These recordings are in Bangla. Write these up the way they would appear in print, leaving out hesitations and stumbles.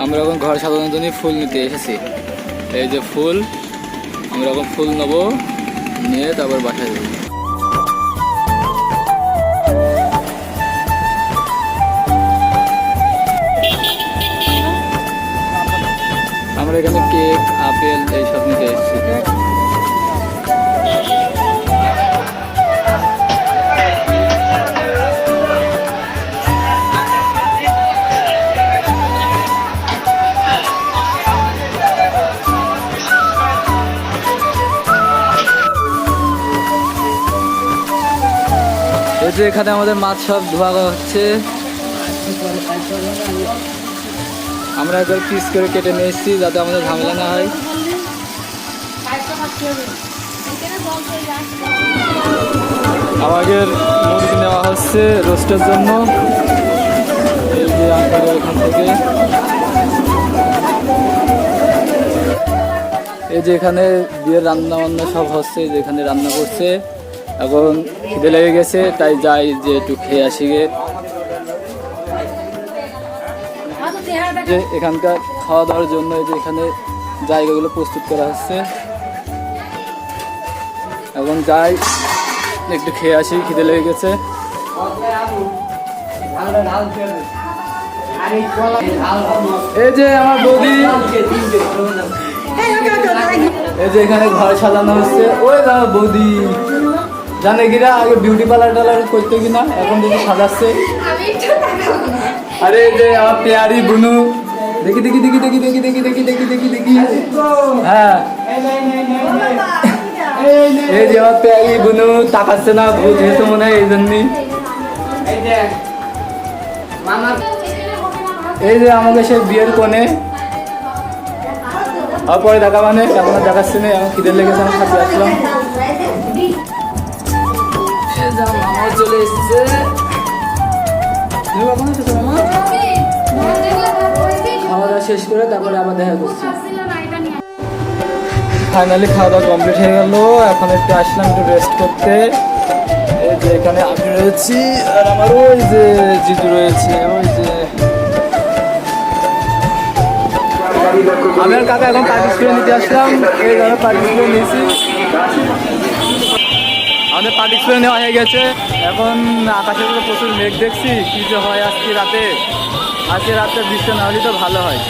আমরা এখন ঘর সাজানোর জন্য ফুল নিতে এসেছি। এই যে ফুল, আমরা এখন ফুল নেবো, নিয়ে তারপর বাসায় যাবো। আমরা এখানে কেক, আপেল এইসব নিতে এসেছি। এই যে এখানে আমাদের মাছ সব ধোয়া হচ্ছে। আমরা একবার পিস করে কেটে নিয়ে এসেছি যাতে আমাদের ঝামেলা না হয়। আমাদের মুরগি নেওয়া হচ্ছে রোস্টের জন্য। এই যে আমাদের এখান থেকে, এই যে এখানে বিয়ের রান্না বান্না সব হচ্ছে, যে এখানে রান্না করছে। এখন খিদে লেগে গেছে, তাই যাই যে একটু খেয়ে আসি গে। যে এখানকার খাওয়া দাওয়ার জন্য এই যে এখানে জায়গাগুলো প্রস্তুত করা হচ্ছে। এখন যাই একটু খেয়ে আসি, খিদে লেগে গেছে। এই যে আমার বৌদি, এই যে এখানে ঘর সাজানো হচ্ছে। ওই আমার বৌদি জানে কিনা আগে বিউটি পার্লার টালার করতে কিনা, এখন দেখি সাজাচ্ছে। আরে যে আমার পেয়ারি বুনু, দেখি দেখি দেখি দেখি দেখি দেখি দেখি দেখি দেখি দেখি হ্যাঁ, এই যে আমার পেয়ারি বুনু তাকাচ্ছে না, ভূত হয়েছে মনে হয় এই জন্যই। এই যে আমাকে সে বিয়ের কোণে, আর পরে দেখা মানে এখন দেখাচ্ছে না, এখন খিদে লেগেছে, আমি সাথে আসলাম। মামা চলে এসছে, খাওয়া দাওয়া শেষ করে তারপরে আবার দেখা করছি। ফাইনালি খাওয়া দাওয়া কমপ্লিট হয়ে গেল। এখন একটু আসলাম একটু রেস্ট করতে। এই যে এখানে আমি রয়েছি আর আমার ওই যে জিতু রয়েছে। ওই যে আমি আর কাকা এখন পার্টিসিপেট নিতে আসলাম। এই ধরনের পার্টিসিপেট নিয়েছি, আমাদের পার্টিসিপেট নেওয়া হয়ে গেছে। এখন আকাশের উপরে প্রচুর মেঘ দেখছি, কি যে হয় আজকে রাতে। আজকে রাতে বৃষ্টি না হলে তো ভালো হয়,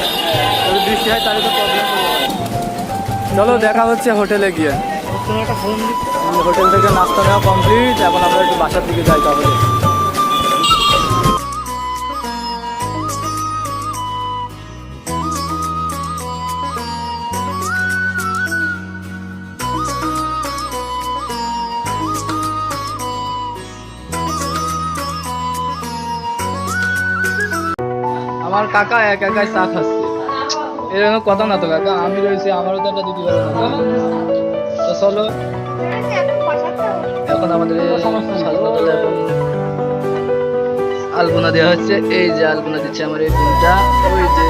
যদি বৃষ্টি হয় তাহলে তো প্রবলেম হবে। চলো দেখা হচ্ছে হোটেলে গিয়ে। হোটেল থেকে নাস্তা নেওয়া কমপ্লিট, এখন আমরা একটু বাসার দিকে যাই তাহলে। আমার কাকা এক একাই চা খাচ্ছে, এরকম কথা না তো কাকা, আমি রয়েছি, আমারও তো একটা দিদি বলে না। তো চলো এখন আমাদের এখন আলপনা দেওয়া হচ্ছে। এই যে আলপনা দিচ্ছে আমার এই বোনটা, ওই যে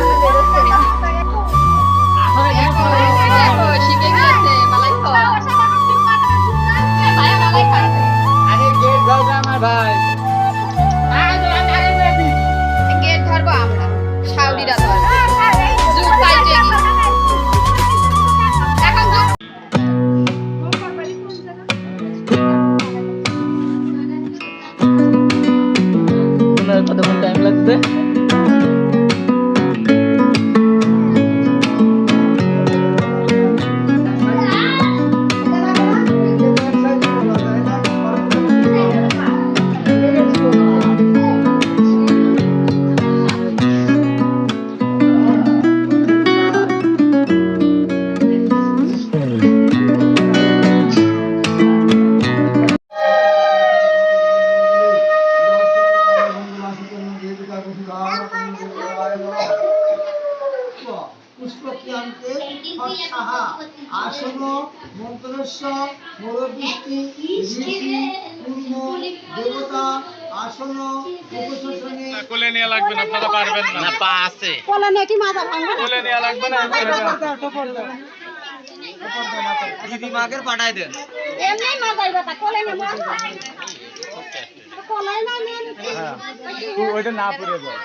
আমার ভাই কতক্ষণ টাইম লাগবে? পুষ্পক্রিয়ান্তে সাহা আসন মন্ত্রস্য মরবৃষ্টি ঋষি পূর্ণ দেবতা আসন উপশোষণে। কোলে নিয়ে লাগবে না, আপনারা পারবেন না, পা আছে কোলে নিয়ে কি মাথা ভাঙবে না? কোলে নিয়ে লাগবে না। দিদি মাকে পাঠাই দেন, এমনি মাথায় ব্যথা, কোলে নিয়ে মাথা কোলে না নিয়ে ওইটা না পড়ে যায়।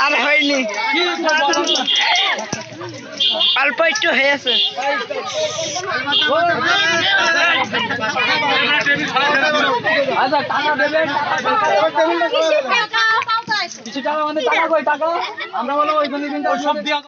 আর হয়নি, অল্প একটু হয়েছে। আচ্ছা টাকা দেবেন, কিছু টাকা মানে টাকা কই টাকা আমরা বলো ওইখানে কিন্তু সব দিয়া